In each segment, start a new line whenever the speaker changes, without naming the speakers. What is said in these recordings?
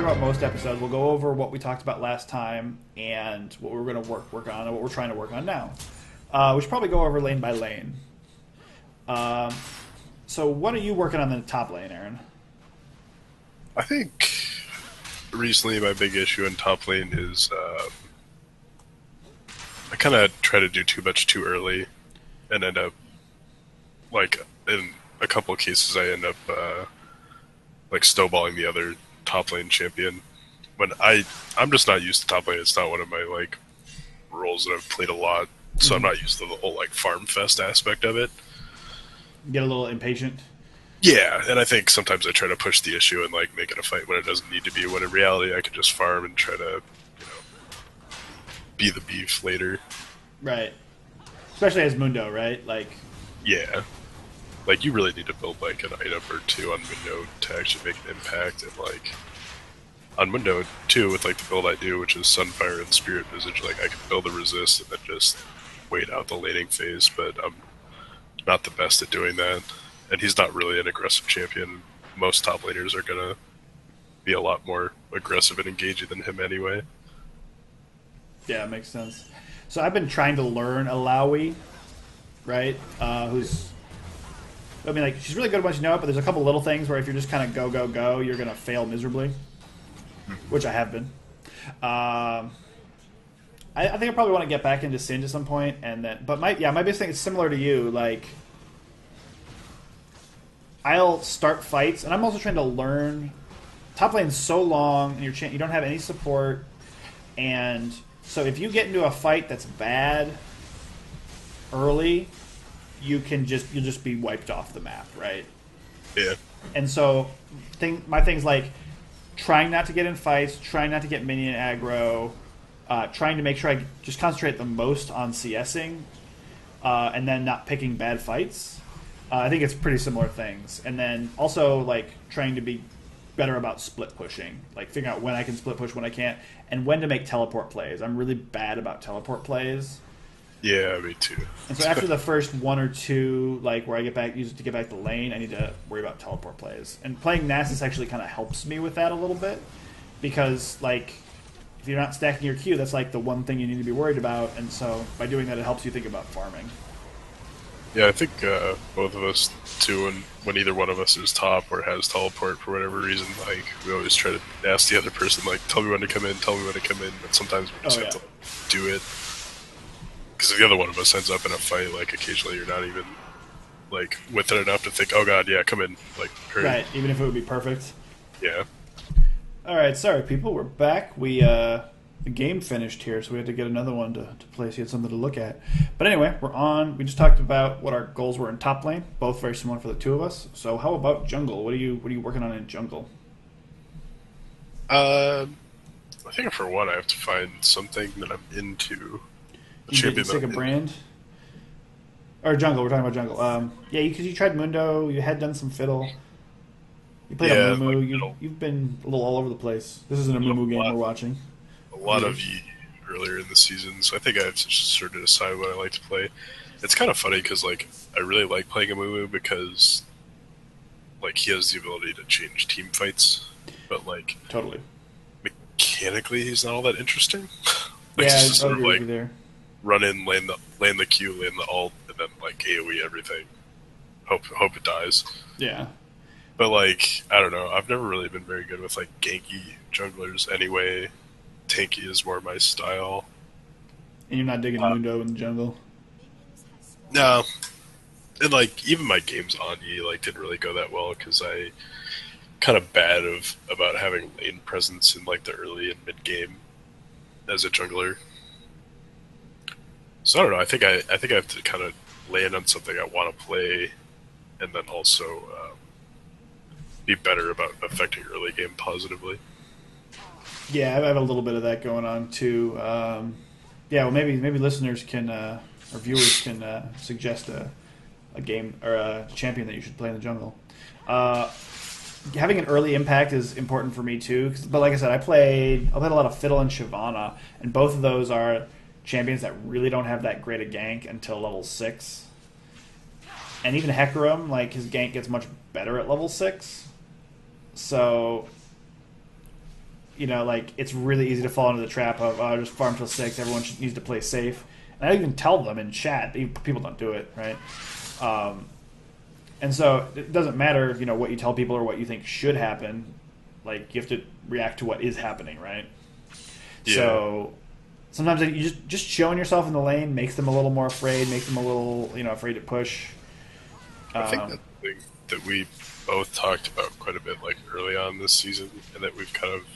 talk about most episodes. We'll go over what we talked about last time and what we're going to work on and what we're trying to work on now. We should probably go over lane by lane. So what are you working on in the top lane, Aaron?
I think recently my big issue in top lane is I kind of try to do too much too early and end up, like, in a couple of cases, I end up, like, snowballing the other top lane champion. When I'm just not used to top lane. It's not one of my, like, roles that I've played a lot, so I'm not used to the whole, like, farm fest aspect of it.
Get a little impatient.
Yeah, and I think sometimes I try to push the issue and, like, make it a fight when it doesn't need to be, when in reality I could just farm and try to, be the beef later.
Right. Especially as Mundo, right? Like,
Yeah. Like, you really need to build, like, an item or two on Mundo to actually make an impact, and, like, on Mundo, too, with, like, the build I do, which is Sunfire and Spirit Visage, like, I can build a resist and then just wait out the laning phase, but I'm not the best at doing that. And he's not really an aggressive champion. Most top laners are gonna be a lot more aggressive and engaging than him anyway.
yeah, it makes sense. So I've been trying to learn Alawi, right? Who's, I mean, like, she's really good once you know it, but there's a couple little things where if you're just kind of go, go, go, you're going to fail miserably, which I have been. I think I probably want to get back into Singe at some point, and then, but my biggest thing is similar to you. Like, I'll start fights, and I'm also trying to learn. Top lane's so long, and you don't have any support, and so if you get into a fight that's bad early, you'll just be wiped off the map, right?
Yeah.
And so, my thing's like trying not to get in fights, trying not to get minion aggro, trying to make sure I just concentrate the most on CSing, and then not picking bad fights. I think it's pretty similar things. And then also, like, trying to be better about split pushing, like figuring out when I can split push, when I can't, and when to make teleport plays. I'm really bad about teleport plays.
Yeah, me too.
And so after the first one or two, like, where I use it to get back the lane, I need to worry about teleport plays. And playing Nasus actually kind of helps me with that a little bit, because, like, if you're not stacking your Q, that's like the one thing you need to be worried about. And so by doing that, it helps you think about farming.
Yeah, I think both of us too, when either one of us is top or has teleport for whatever reason, like, we always try to ask the other person, like, tell me when to come in, tell me when to come in, but sometimes we just have to do it. Because if the other one of us ends up in a fight, like, occasionally you're not even, like, with it enough to think, oh god, yeah, come in, like, hurry.
Right, even if it would be perfect.
Yeah.
Alright, sorry people, we're back. The game finished here, so we had to get another one to play so you had something to look at. But anyway, we're on. We just talked about what our goals were in top lane, both very similar for the two of us. So how about jungle? What are you working on in jungle?
I think for one, I have to find something that I'm into. A
You
champion
take
that
a
I'm
brand? Or jungle, we're talking about jungle. Yeah, because you tried Mundo, you had done some fiddle. You played a Mumu, you've been a little all over the place. This isn't a Mumu game we're watching.
A lot of Yi earlier in the season, so I think I have to just sort of decide what I like to play. It's kind of funny because, like, I really like playing a Mumu because, like, he has the ability to change team fights, but, like,
Totally.
mechanically he's not all that interesting. Like,
Yeah,
he's just
I
sort of
agree with
like
you there.
run in, land the Q, land the ult, and then, like, AoE everything. Hope it dies.
Yeah.
But, like, I don't know. I've never really been very good with, like, ganky junglers anyway. Tanky is more my style.
And you're not digging Mundo in the jungle?
No. And, like, even my games on E, like, didn't really go that well because I kind of bad about having lane presence in, like, the early and mid game as a jungler. So I don't know. I think I have to kind of land on something I want to play, and then also be better about affecting early game positively.
Yeah, I have a little bit of that going on too. Yeah, well, maybe listeners can or viewers can suggest a game or a champion that you should play in the jungle. Having an early impact is important for me too. But like I said, I played a lot of Fiddle and Shyvana, and both of those are champions that really don't have that great a gank until level 6. And even Hecarim, like, his gank gets much better at level 6. So like it's really easy to fall into the trap of just farm till 6. Everyone needs to play safe. And I even tell them in chat. People don't do it, right? And so it doesn't matter, what you tell people or what you think should happen. Like you have to react to what is happening, right? Yeah. So sometimes you just showing yourself in the lane makes them a little more afraid, makes them a little afraid to push.
I think that's the thing that we both talked about quite a bit, like early on this season, and that we've kind of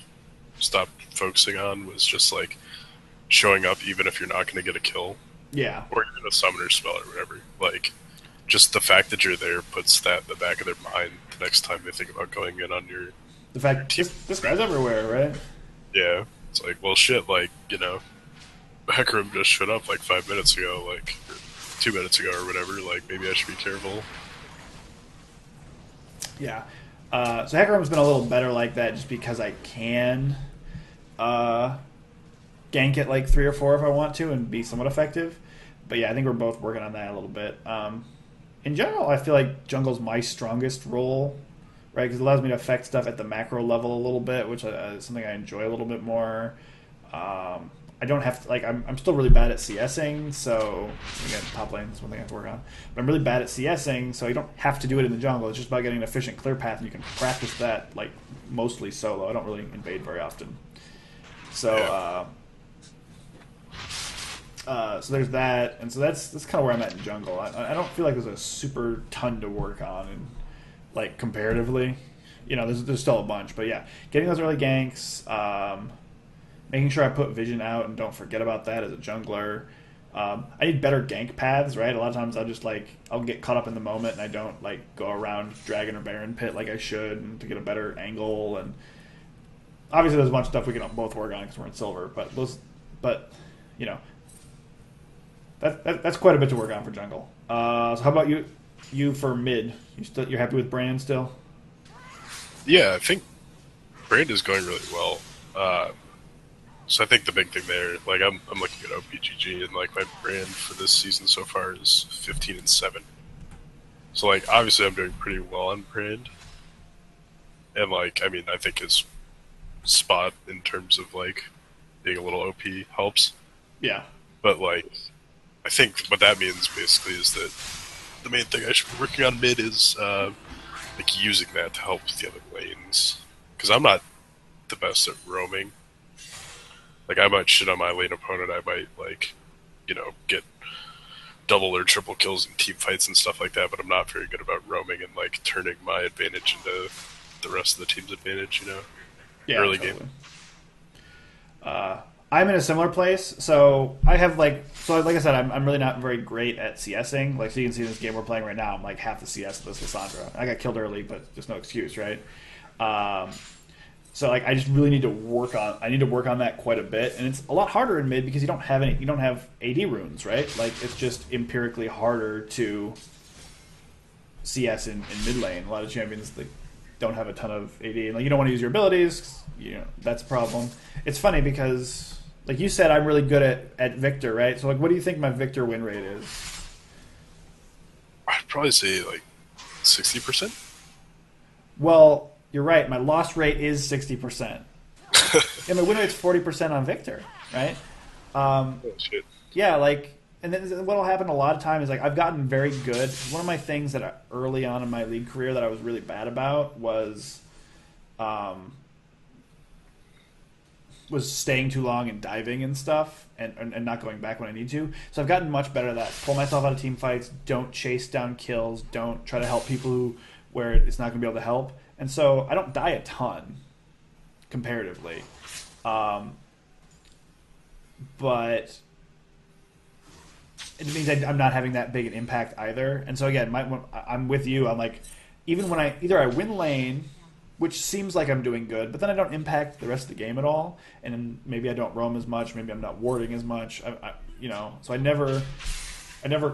stopped focusing on was just like showing up even if you're not going to get a kill.
Yeah.
Or even a summoner spell or whatever. Like, just the fact that you're there puts that in the back of their mind the next time they think about going in on your
The fact this guy's everywhere, right?
Yeah. It's like, well, shit, like, Hecarim just showed up like 5 minutes ago, like, or 2 minutes ago or whatever, like, maybe I should be careful.
Yeah. So Hecarim's been a little better like that just because I can gank it like 3 or 4 if I want to and be somewhat effective. But yeah, I think we're both working on that a little bit. In general, I feel like jungle's my strongest role, right? Because it allows me to affect stuff at the macro level a little bit, which is something I enjoy a little bit more. I don't have to, like, I'm still really bad at CSing, so again, top lane is one thing I have to work on. But I'm really bad at CSing, so you don't have to do it in the jungle. It's just about getting an efficient clear path, and you can practice that like mostly solo. I don't really invade very often. So so there's that, and so that's kind of where I'm at in jungle. I don't feel like there's a super ton to work on, and like comparatively, there's still a bunch, but yeah, getting those early ganks, making sure I put vision out and don't forget about that as a jungler. I need better gank paths, right? A lot of times I'll get caught up in the moment and I don't like go around Dragon or Baron pit like I should, and to get a better angle. And obviously there's a bunch of stuff we can both work on because we're in silver, but that's quite a bit to work on for jungle. So how about you for mid? You're happy with Brand still?
Yeah, I think Brand is going really well. So I think the big thing there, like I'm looking at OPGG, and like my Brand for this season so far is 15-7. So like obviously I'm doing pretty well on Brand, and like I mean I think his spot in terms of like being a little OP helps.
Yeah,
but like I think what that means basically is that the main thing I should be working on mid is like using that to help the other lanes, because I'm not the best at roaming. Like I might shit on my lane opponent, I might like get double or triple kills in team fights and stuff like that, but I'm not very good about roaming and like turning my advantage into the rest of the team's advantage.
Yeah,
early
totally.
game.
I'm in a similar place, so I have like I said, I'm really not very great at CSing. Like, so you can see in this game we're playing right now, I'm like half the CS of this Lissandra. I got killed early, but just no excuse, right? So like I just really need to work on that quite a bit, and it's a lot harder in mid because you don't have AD runes, right? Like it's just empirically harder to CS in mid lane. A lot of champions don't have a ton of AD, and like you don't want to use your abilities. That's a problem. It's funny because like you said, I'm really good at Victor, right? So like, what do you think my Victor win rate is?
I'd probably say like 60%.
Well, you're right. My loss rate is 60%. And my win rate's 40% on Victor, right?
Oh shit.
Yeah, like, and then what'll happen a lot of times is like I've gotten very good. One of my things that early on in my league career that I was really bad about was staying too long and diving and stuff and not going back when I need to. So I've gotten much better at that. Pull myself out of team fights, don't chase down kills, don't try to help people where it's not going to be able to help. And so I don't die a ton comparatively. But it means I'm not having that big an impact either. And so again, I'm with you. I'm like, even when either I win lane, which seems like I'm doing good, but then I don't impact the rest of the game at all, and then maybe I don't roam as much, maybe I'm not warding as much, so I never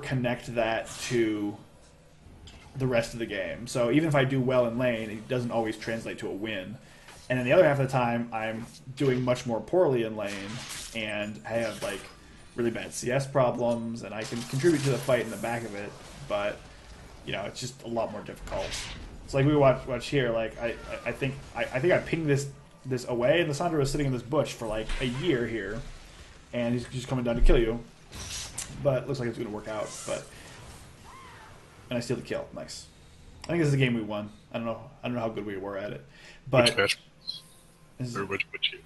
connect that to the rest of the game. So even if I do well in lane, it doesn't always translate to a win. And then the other half of the time, I'm doing much more poorly in lane, and I have like really bad CS problems, and I can contribute to the fight in the back of it, but it's just a lot more difficult. It's like we watch here. Like I think I pinged this this away, and the Sandra was sitting in this bush for like a year here, and he's just coming down to kill you. But it looks like it's going to work out. But and I steal the kill. Nice. I think this is a game we won. I don't know how good we were at it. But
which match? Or which you?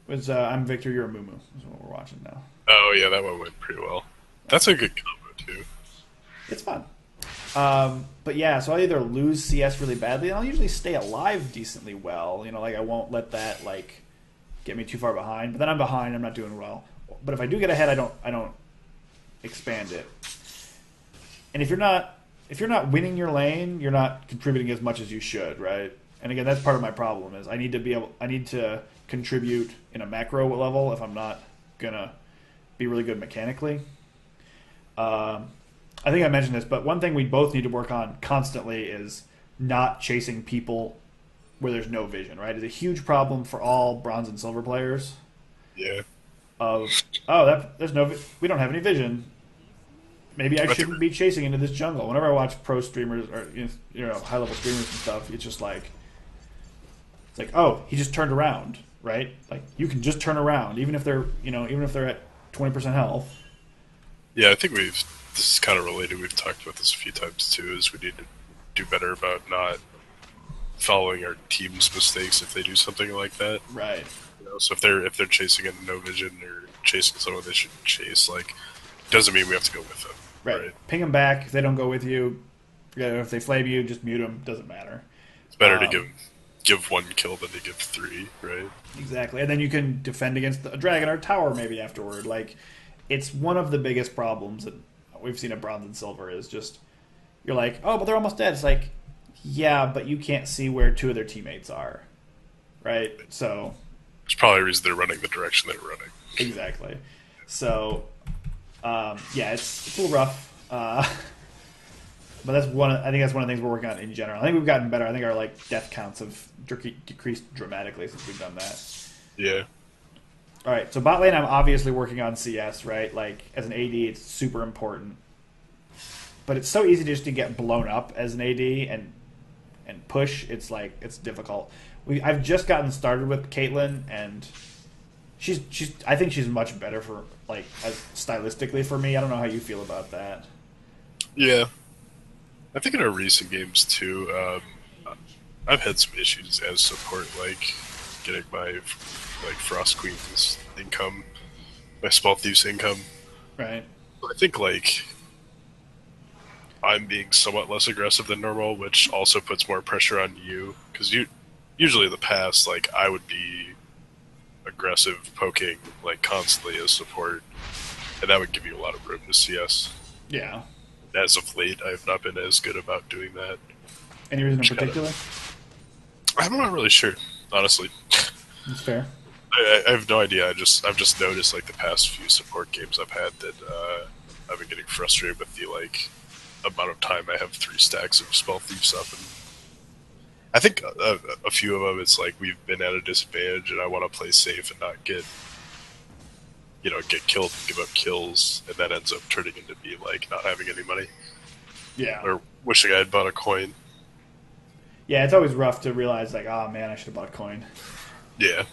Was I'm Victor, you're a Moo. Is what we're watching now.
Oh yeah, that one went pretty well. That's a good combo too.
It's fun. But yeah, so I'll either lose CS really badly, and I'll usually stay alive decently well. You know, like I won't let that like get me too far behind. But then I'm behind, I'm not doing well. But if I do get ahead, I don't expand it. And if you're not winning your lane, you're not contributing as much as you should, right? And again, that's part of my problem is I need to contribute in a macro level if I'm not gonna be really good mechanically. I think I mentioned this, but one thing we both need to work on constantly is not chasing people where there's no vision, right? It's a huge problem for all bronze and silver players.
Yeah.
We don't have any vision. Maybe I shouldn't be chasing into this jungle. Whenever I watch pro streamers or high level streamers and stuff, it's just like oh, he just turned around, right? Like you can just turn around even if they're at 20% health.
Yeah, I think this is kind of related. We've talked about this a few times too. Is we need to do better about not following our team's mistakes if they do something like that.
Right.
So if they're chasing into no vision or chasing someone they shouldn't chase, like doesn't mean we have to go with them.
Right. Ping them back if they don't go with you. If they flame you, just mute them. Doesn't matter.
It's better to give one kill than to give three, right?
Exactly, and then you can defend against a dragon or tower maybe afterward. Like, it's one of the biggest problems that we've seen at bronze and silver is just you're like, oh, but they're almost dead. It's like, yeah, but you can't see where two of their teammates are, right? So
it's probably the reason they're running the direction they're running.
Exactly. So, yeah, it's a little rough. But I think that's one of the things we're working on in general. I think we've gotten better. I think our death counts have decreased dramatically since we've done that.
Yeah.
All right, so bot lane, I'm obviously working on CS, right? Like as an AD, it's super important. But it's so easy just to get blown up as an AD and push. It's difficult. I've just gotten started with Caitlyn, and she's I think she's much better for stylistically for me. I don't know how you feel about that.
Yeah. I think in our recent games too, I've had some issues as support, like getting my Frost Queen's income, my Spell Thief's income.
Right.
I think I'm being somewhat less aggressive than normal, which also puts more pressure on you because usually in the past, I would be aggressive poking constantly as support, and that would give you a lot of room to CS.
Yeah.
As of late, I have not been as good about doing that.
Any reason in particular?
I'm not really sure, honestly.
That's fair.
I have no idea. I've just noticed the past few support games I've had that I've been getting frustrated with the amount of time I have 3 stacks of Spell Thieves up, and I think a few of them it's we've been at a disadvantage, and I want to play safe and not get killed and give up kills, and that ends up turning into me not having any money.
Yeah.
Or wishing I had bought a coin.
Yeah, it's always rough to realize oh man, I should have bought a coin.
Yeah.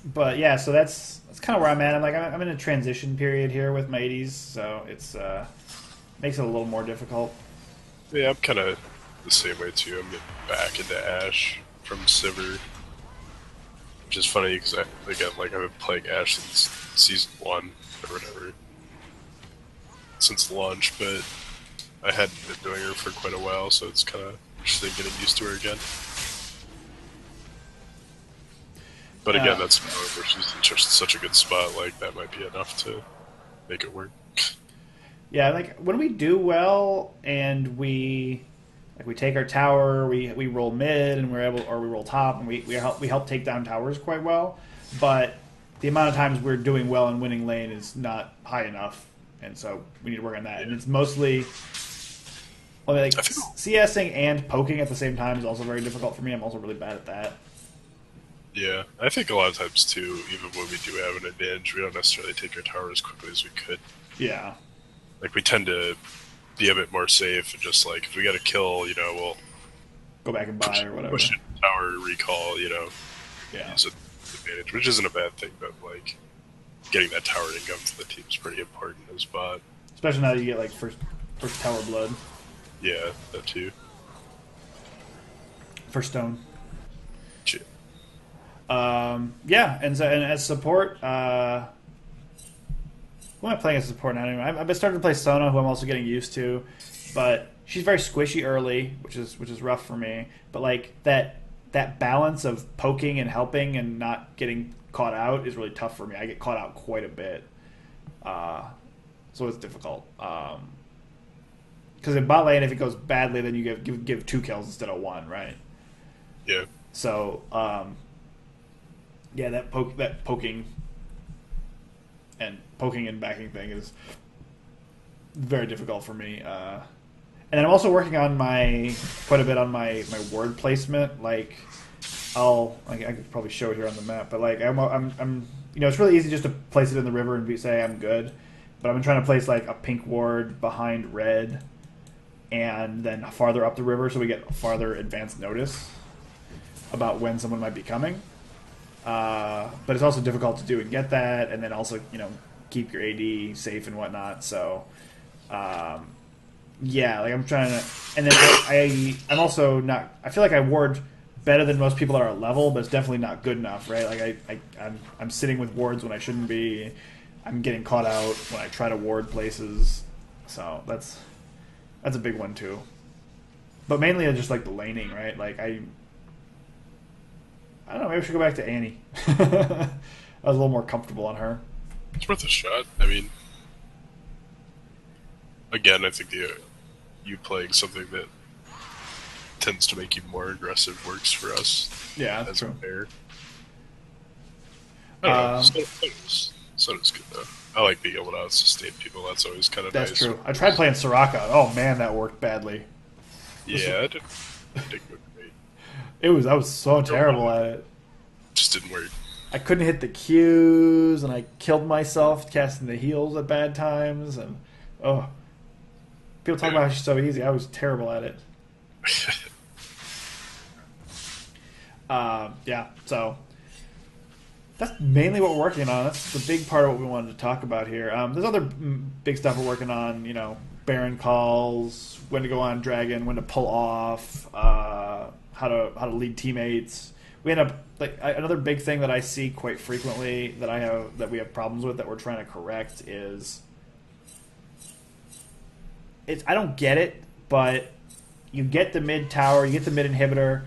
But yeah, so that's kind of where I'm at. I'm in a transition period here with my 80s, so it's makes it a little more difficult.
Yeah, I'm kind of the same way too. I'm getting back into Ashe from Sivir, which is funny because I've been playing Ashe since season 1 or whatever, since launch, but I hadn't been doing her for quite a while, so it's kind of interesting getting used to her again. But again, that's where she's in just such a good spot. That might be enough to make it work.
Yeah, when we do well and we take our tower, we roll mid and we roll top, and we help take down towers quite well. But the amount of times we're doing well and winning lane is not high enough, and so we need to work on that. And it's mostly CSing and poking at the same time is also very difficult for me. I'm also really bad at that.
Yeah, I think a lot of times too, even when we do have an advantage, we don't necessarily take our tower as quickly as we could.
Yeah.
We tend to be a bit more safe and just like if we got a kill, we'll
Go back and buy or whatever.
push it, tower recall,
Yeah.
use it to advantage, which isn't a bad thing, but like getting that tower income for the team is pretty important as bot.
Especially now that you get like first tower blood.
Yeah, that too.
First stone.
Shit.
Yeah, and as support, who am I playing as support now? Anyway, I've been starting to play Sona, who I'm also getting used to, but she's very squishy early, which is rough for me. But like that balance of poking and helping and not getting caught out is really tough for me. I get caught out quite a bit, so it's difficult. Because in bot lane, if it goes badly, then you give 2 kills instead of 1, right?
Yeah.
So yeah, that poking and backing thing is very difficult for me. And then I'm also working on quite a bit on my word placement. Like I could probably show it here on the map, but like I'm it's really easy just to place it in the river and say I'm good. But I've been trying to place like a pink ward behind red, and then farther up the river, so we get farther advanced notice about when someone might be coming. But it's also difficult to do and get that, and then also keep your AD safe and whatnot. So yeah, like I'm trying to, and then I'm also not. I feel like I ward better than most people are at level, but it's definitely not good enough, right? Like I'm sitting with wards when I shouldn't be. I'm getting caught out when I try to ward places. So that's a big one too. But mainly I just like the laning, right? Like I don't know. Maybe we should go back to Annie. I was a little more comfortable on her.
It's worth a shot. I mean, again, I think you playing something that tends to make you more aggressive works for us.
Yeah, that's
as
true.
a pair. I don't know. Soda's good though. I like being able to sustain people. That's always kind of nice.
That's true. I tried playing Soraka. Oh man, that worked badly.
Yeah, it didn't go great.
I was so terrible at it.
Just didn't work.
I couldn't hit the Qs, and I killed myself casting the heals at bad times, and people talk about how she's so easy. I was terrible at it. Yeah, so that's mainly what we're working on. That's the big part of what we wanted to talk about here. There's other big stuff we're working on. Baron calls, when to go on Dragon, when to pull off, how to lead teammates. We end up like another big thing that I see quite frequently that we have problems with that we're trying to correct is I don't get it, but you get the mid tower, you get the mid inhibitor,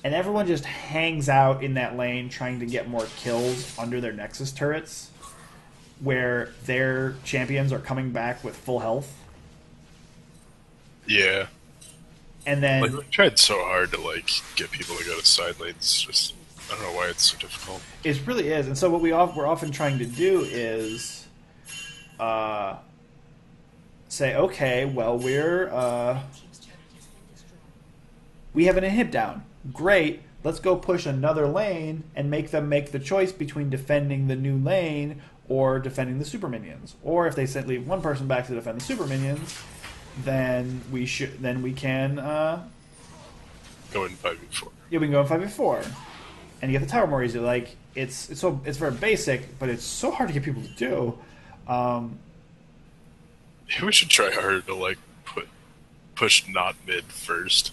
and everyone just hangs out in that lane trying to get more kills under their Nexus turrets, where their champions are coming back with full health.
Yeah.
And then
we tried so hard to get people to go to side lanes. Just I don't know why it's so difficult.
It really is. And so what we're often trying to do is say, okay, well we have an inhib down. Great. Let's go push another lane and make them make the choice between defending the new lane or defending the super minions. Or if they leave one person back to defend the super minions, then we can
go in 5v4.
Yeah, we can go in 5v4, and you get the tower more easily. Like it's very basic, but it's so hard to get people to do.
We should try harder to push not mid first,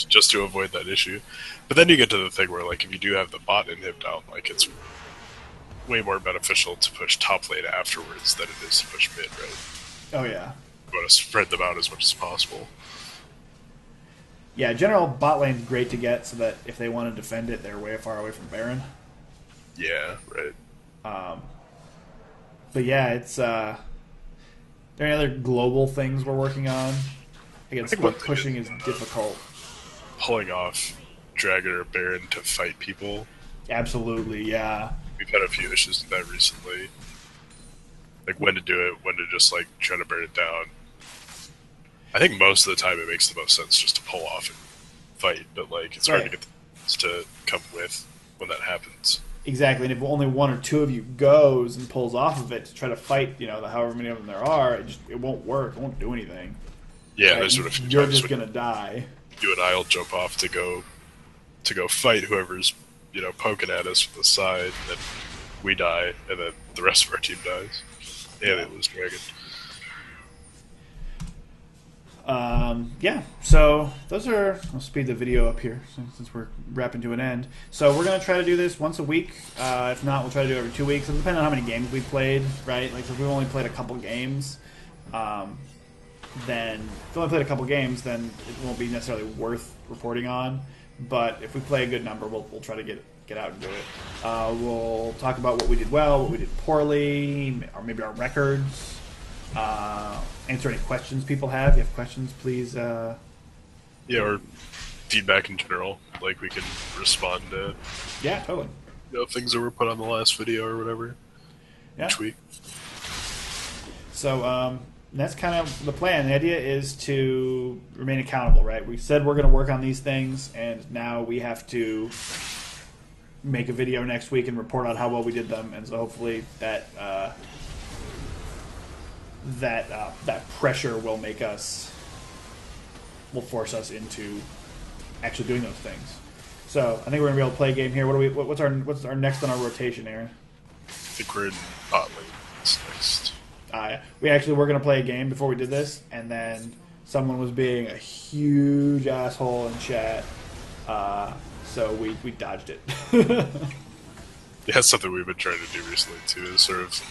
just to avoid that issue. But then you get to the thing where if you do have the bot inhib down, it's way more beneficial to push top lane afterwards than it is to push mid, right?
Oh yeah.
You want to spread them out as much as possible.
Yeah, general bot lane's great to get so that if they want to defend it, they're way far away from Baron.
Yeah, right.
But yeah, it's there are any other global things we're working on? Again, split pushing is difficult.
Pulling off Dragon or Baron to fight people.
Absolutely, yeah.
We've had a few issues with that recently. When to do it, when to just try to burn it down. I think most of the time it makes the most sense just to pull off and fight, but it's hard to get the to come with when that happens.
Exactly, and if only one or two of you goes and pulls off of it to try to fight, the however many of them there are, it won't work. It won't do anything.
Yeah,
Right?
there's sort of a few
You're
times
just
when
gonna die.
you and I'll jump off to go fight whoever's poking at us from the side, and then we die, and then the rest of our team dies, and they lose dragon.
Yeah, so those are. I'll speed the video up here since we're wrapping to an end. So we're gonna try to do this once a week. If not, we'll try to do it every 2 weeks. It'll depend on how many games we played, right? Like if we've only played a couple games, then if we only played a couple games, then it won't be necessarily worth reporting on. But if we play a good number, we'll try to get out and do it. We'll talk about what we did well, what we did poorly, or maybe our records. Answer any questions people have. If you have questions, please.
Yeah, or feedback in general. Like we can respond to
Yeah, totally.
Things that were put on the last video or whatever each week.
So that's kind of the plan. The idea is to remain accountable, right? We said we're going to work on these things, and now we have to make a video next week and report on how well we did them. And so hopefully that pressure will force us into actually doing those things. So I think we're gonna be able to play a game here. What's our next on our rotation, Aaron?
I think we're in bot lane. What's next?
We're gonna play a game before we did this, and then someone was being a huge asshole in chat, so we dodged it.
Yeah, that's something we've been trying to do recently too. Is sort of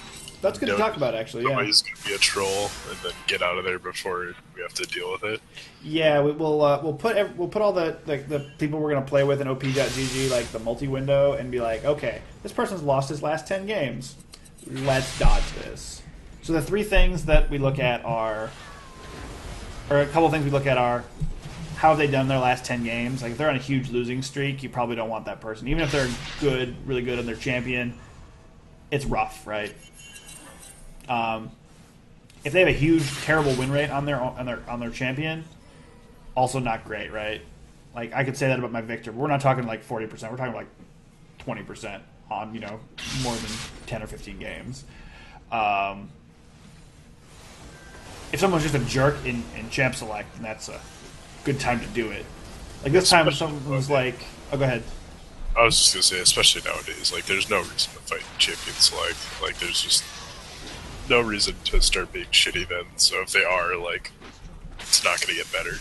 that's good to talk about, actually. Yeah,
somebody's going to be a troll, and then get out of there before we have to deal with it.
Yeah, we'll put all the people we're gonna play with in op.gg, like the multi window, and be like, okay, this person's lost his last 10 games. Let's dodge this. So the three things that we look at are, or a couple of things we look at are, how have they done their last 10 games? Like if they're on a huge losing streak, you probably don't want that person, even if they're good, really good, and they're champion. It's rough, right? If they have a huge, terrible win rate on their champion, also not great, right? Like I could say that about my Victor, but we're not talking like 40%. We're talking like 20% on more than 10 or 15 games. If someone's just a jerk in champ select, then that's a good time to do it. Like this time, someone was like, "Oh, go ahead."
I was just gonna say, especially nowadays, like there's no reason to fight champion select. Like there's just no reason to start being shitty then. So if they are, like, it's not going to get better.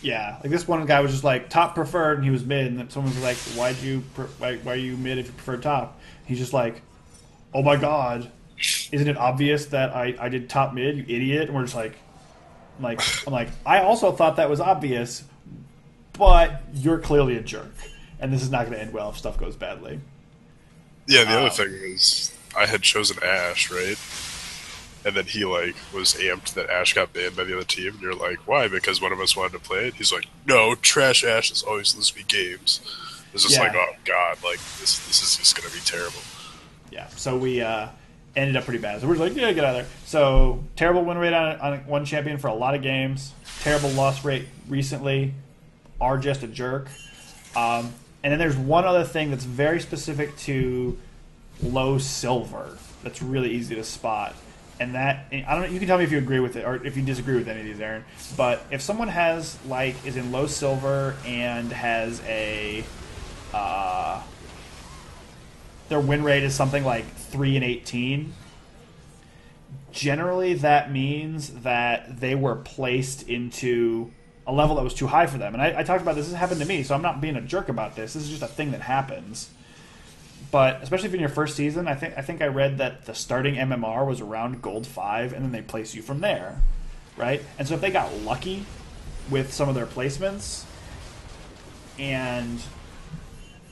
Yeah, like this one guy was just like top preferred, and he was mid, and then someone was like, "Why are you mid if you prefer top?" He's just like, "Oh my god, isn't it obvious that I did top mid, you idiot?" And we're just like, I'm like, I also thought that was obvious, but you're clearly a jerk, and this is not going to end well if stuff goes badly.
Yeah, the other thing is I had chosen Ashe, right? And then he was amped that Ashe got banned by the other team. And you're like, why? Because one of us wanted to play it. He's like, no, trash Ashe is always lose me games. It's just like, oh god, like this is just gonna be terrible.
Yeah. So we ended up pretty bad. So we're like, yeah, get out of there. So terrible win rate on one champion for a lot of games. Terrible loss rate recently. Are just a jerk. And then there's one other thing that's very specific to low silver. That's really easy to spot. And that, I don't know, you can tell me if you agree with it or if you disagree with any of these, Aaron. But if someone has, is in low silver and has a, their win rate is something like 3-18, generally that means that they were placed into a level that was too high for them. And I talked about this. This happened to me, so I'm not being a jerk about this. This is just a thing that happens. But especially if in your first season, I think I read that the starting MMR was around gold 5, and then they place you from there, right? And so if they got lucky with some of their placements, and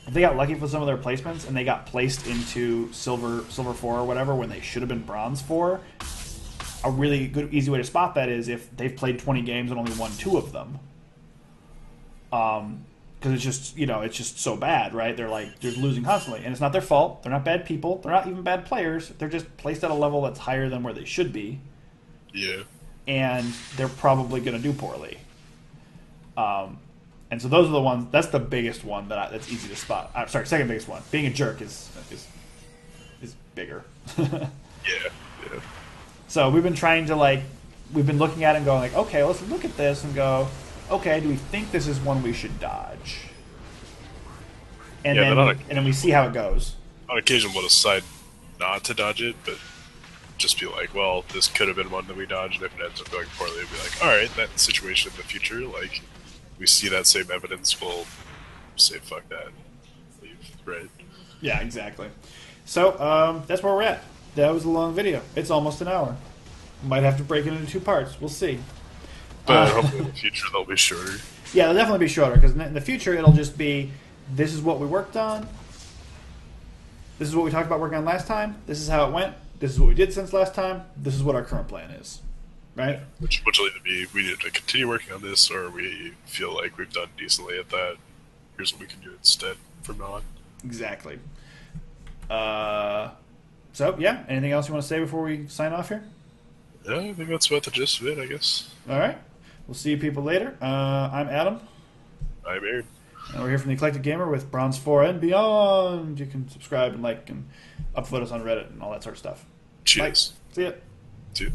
if they got lucky with some of their placements, and they got placed into silver 4 or whatever when they should have been bronze 4, a really good, easy way to spot that is if they've played 20 games and only won 2 of them. Because it's just, it's just so bad, right? They're losing constantly, and it's not their fault. They're not bad people. They're not even bad players. They're just placed at a level that's higher than where they should be.
Yeah.
And they're probably going to do poorly. And so those are the ones. That's the biggest one that's easy to spot. Sorry, second biggest one. Being a jerk is bigger.
Yeah.
So we've been trying to we've been looking at it and going like, okay, let's look at this and go, okay, do we think this is one we should dodge? And then we see how it goes.
On occasion, we'll decide not to dodge it, but just be like, well, this could have been one that we dodged, and if it ends up going poorly, we'll be like, all right, that situation in the future, like, we see that same evidence, we'll say, fuck that, leave, right?
Yeah, exactly. So, that's where we're at. That was a long video. It's almost an hour. Might have to break it into 2 parts. We'll see.
But hopefully in the future they'll be shorter.
Yeah, they'll definitely be shorter, because in the future it'll just be, this is what we worked on, this is what we talked about working on last time, this is how it went, this is what we did since last time, this is what our current plan is. Right?
Which will either be, we need to continue working on this, or we feel like we've done decently at that, here's what we can do instead from now on.
Exactly. So, yeah, anything else you want to say before we sign off here?
Yeah, I think that's about the gist of it, I guess.
All right. We'll see you people later. I'm Adam.
I'm Aaron.
And we're here from the Eclectic Gamer with Bronze 4 and beyond. You can subscribe and like and upvote us on Reddit and all that sort of stuff.
Cheers.
Bye. See ya.
See ya.